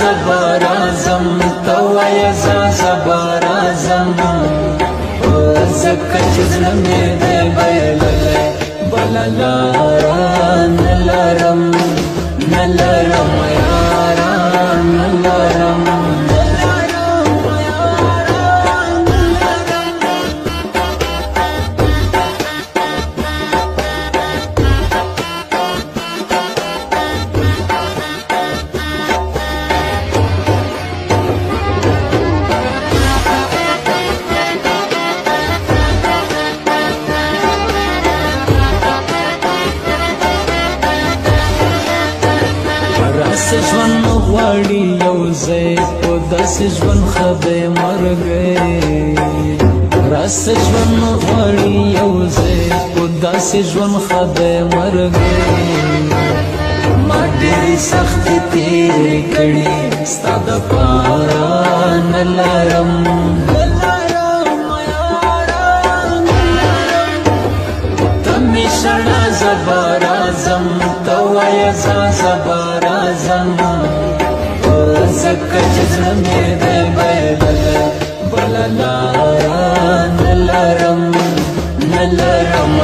زبر اعظم توای زبر اعظم زکه چې زړه مې دی بایللی بله لاره نه لرم نه لرم یاره نه لرم داسې ژوند غواړي یو ځای په داسې ژوند ښه دی مرګی راسه ژوند غواړي یو ځای په داسې ژوند ښه دی مرګی ما ډېرې سختې تېرې کړي ستا دپاره نه لرم ته مې ژړه زبر اعظم ته وایه زبر اعظم زکه چې زړه مې دی بایللی بله لاره نه لرم نه لرم